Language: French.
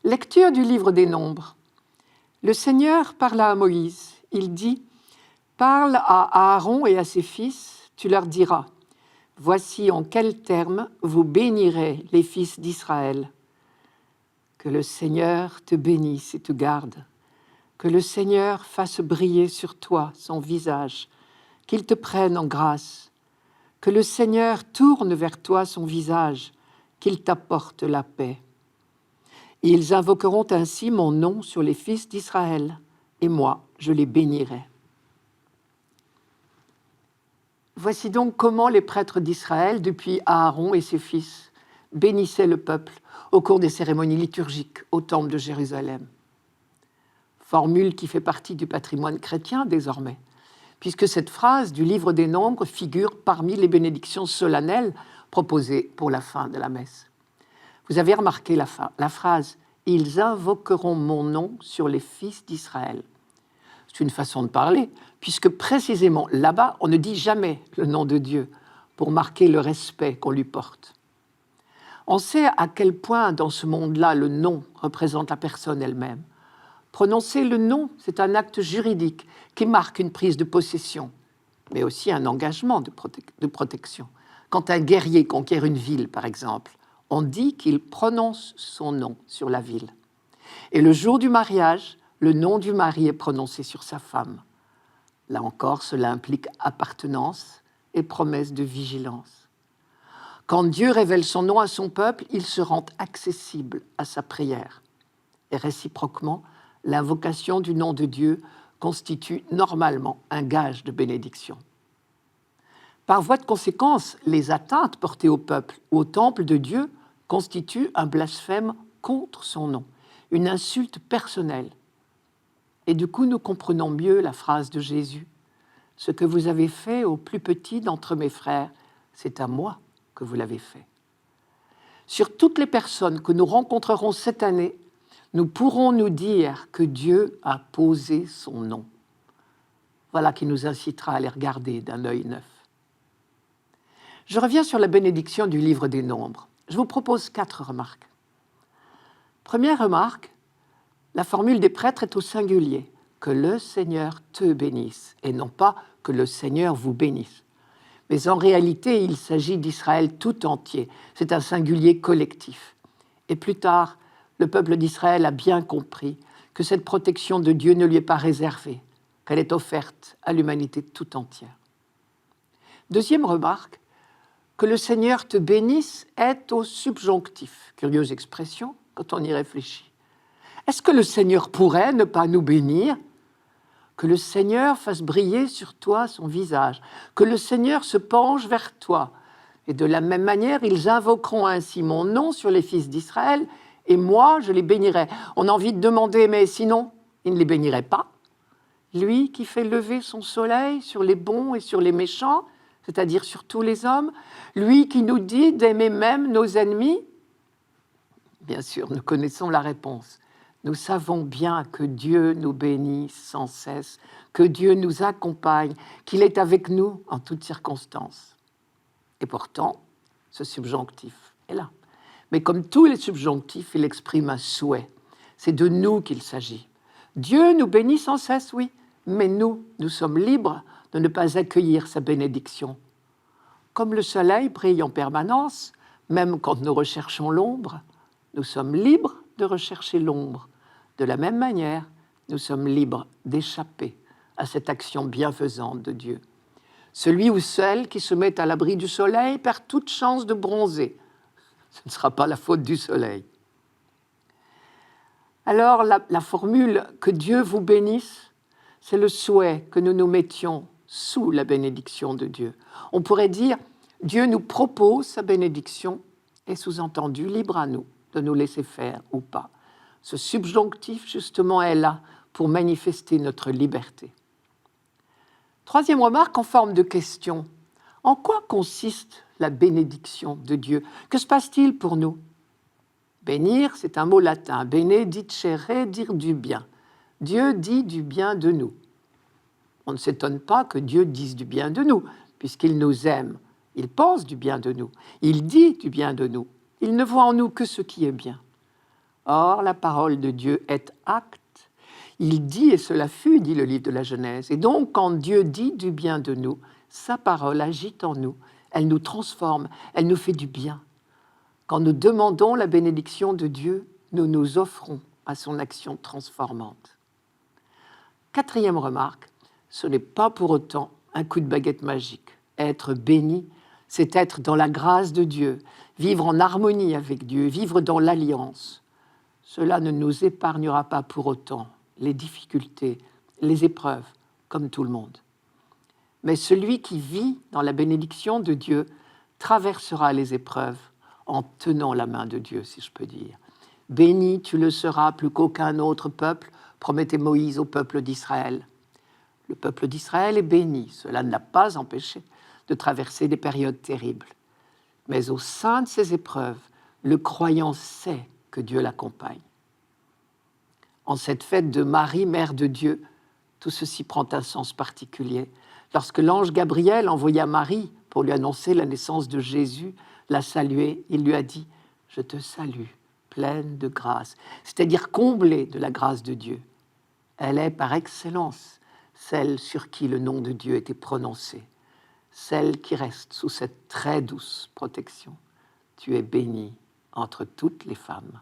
Lecture du livre des Nombres. Le Seigneur parla à Moïse. Il dit « Parle à Aaron et à ses fils, tu leur diras « Voici en quels termes vous bénirez les fils d'Israël. Que le Seigneur te bénisse et te garde. Que le Seigneur fasse briller sur toi son visage, qu'il te prenne en grâce. Que le Seigneur tourne vers toi son visage, qu'il t'apporte la paix. Ils invoqueront ainsi mon nom sur les fils d'Israël, et moi, je les bénirai. » Voici donc comment les prêtres d'Israël, depuis Aaron et ses fils, bénissaient le peuple au cours des cérémonies liturgiques au temple de Jérusalem. Formule qui fait partie du patrimoine chrétien désormais, puisque cette phrase du livre des Nombres figure parmi les bénédictions solennelles proposées pour la fin de la messe. Vous avez remarqué la phrase « Ils invoqueront mon nom sur les fils d'Israël ». C'est une façon de parler, puisque précisément là-bas, on ne dit jamais le nom de Dieu pour marquer le respect qu'on lui porte. On sait à quel point dans ce monde-là, le nom représente la personne elle-même. Prononcer le nom, c'est un acte juridique qui marque une prise de possession, mais aussi un engagement de protection. Quand un guerrier conquiert une ville, par exemple, on dit qu'il prononce son nom sur la ville. Et le jour du mariage, le nom du mari est prononcé sur sa femme. Là encore, cela implique appartenance et promesse de vigilance. Quand Dieu révèle son nom à son peuple, il se rend accessible à sa prière. Et réciproquement, l'invocation du nom de Dieu constitue normalement un gage de bénédiction. Par voie de conséquence, les atteintes portées au peuple ou au temple de Dieu constituent un blasphème contre son nom, une insulte personnelle. Et du coup, nous comprenons mieux la phrase de Jésus. « Ce que vous avez fait au plus petit d'entre mes frères, c'est à moi que vous l'avez fait. » Sur toutes les personnes que nous rencontrerons cette année, nous pourrons nous dire que Dieu a posé son nom. Voilà qui nous incitera à les regarder d'un œil neuf. Je reviens sur la bénédiction du livre des Nombres. Je vous propose 4 remarques. Première remarque, la formule des prêtres est au singulier. Que le Seigneur te bénisse, et non pas que le Seigneur vous bénisse. Mais en réalité, il s'agit d'Israël tout entier. C'est un singulier collectif. Et plus tard, le peuple d'Israël a bien compris que cette protection de Dieu ne lui est pas réservée, qu'elle est offerte à l'humanité tout entière. Deuxième remarque, que le Seigneur te bénisse est au subjonctif. Curieuse expression quand on y réfléchit. Est-ce que le Seigneur pourrait ne pas nous bénir ? Que le Seigneur fasse briller sur toi son visage, que le Seigneur se penche vers toi. Et de la même manière, ils invoqueront ainsi mon nom sur les fils d'Israël, et moi, je les bénirai. On a envie de demander, mais sinon, il ne les bénirait pas. Lui qui fait lever son soleil sur les bons et sur les méchants, c'est-à-dire sur tous les hommes, lui qui nous dit d'aimer même nos ennemis. Bien sûr, nous connaissons la réponse. Nous savons bien que Dieu nous bénit sans cesse, que Dieu nous accompagne, qu'il est avec nous en toutes circonstances. Et pourtant, ce subjonctif est là. Mais comme tous les subjonctifs, il exprime un souhait. C'est de nous qu'il s'agit. Dieu nous bénit sans cesse, oui, mais nous sommes libres de ne pas accueillir sa bénédiction. Comme le soleil brille en permanence, même quand nous recherchons l'ombre, nous sommes libres de rechercher l'ombre. De la même manière, nous sommes libres d'échapper à cette action bienfaisante de Dieu. Celui ou celle qui se met à l'abri du soleil perd toute chance de bronzer. Ce ne sera pas la faute du soleil. Alors, la formule « que Dieu vous bénisse », c'est le souhait que nous nous mettions sous la bénédiction de Dieu. On pourrait dire « Dieu nous propose sa bénédiction » et sous-entendu, libre à nous de nous laisser faire ou pas. Ce subjonctif, justement, est là pour manifester notre liberté. Troisième remarque en forme de question. En quoi consiste la bénédiction de Dieu ? Que se passe-t-il pour nous ? Bénir, c'est un mot latin. Benedicere, dire du bien. Dieu dit du bien de nous. On ne s'étonne pas que Dieu dise du bien de nous, puisqu'il nous aime. Il pense du bien de nous. Il dit du bien de nous. Il ne voit en nous que ce qui est bien. Or, la parole de Dieu est acte. Il dit, et cela fut, dit le livre de la Genèse. Et donc, quand Dieu dit du bien de nous, sa parole agit en nous. Elle nous transforme, elle nous fait du bien. Quand nous demandons la bénédiction de Dieu, nous nous offrons à son action transformante. Quatrième remarque, ce n'est pas pour autant un coup de baguette magique. Être béni, c'est être dans la grâce de Dieu, vivre en harmonie avec Dieu, vivre dans l'alliance. Cela ne nous épargnera pas pour autant les difficultés, les épreuves, comme tout le monde. Mais celui qui vit dans la bénédiction de Dieu traversera les épreuves en tenant la main de Dieu, si je peux dire. Béni, tu le seras plus qu'aucun autre peuple, promettait Moïse au peuple d'Israël. Le peuple d'Israël est béni, cela ne l'a pas empêché de traverser des périodes terribles. Mais au sein de ces épreuves, le croyant sait que Dieu l'accompagne. En cette fête de Marie, Mère de Dieu, tout ceci prend un sens particulier. Lorsque l'ange Gabriel envoya Marie pour lui annoncer la naissance de Jésus, la saluer, il lui a dit « Je te salue, pleine de grâce », c'est-à-dire comblée de la grâce de Dieu. Elle est par excellence celle sur qui le nom de Dieu était prononcé, celle qui reste sous cette très douce protection. Tu es bénie entre toutes les femmes.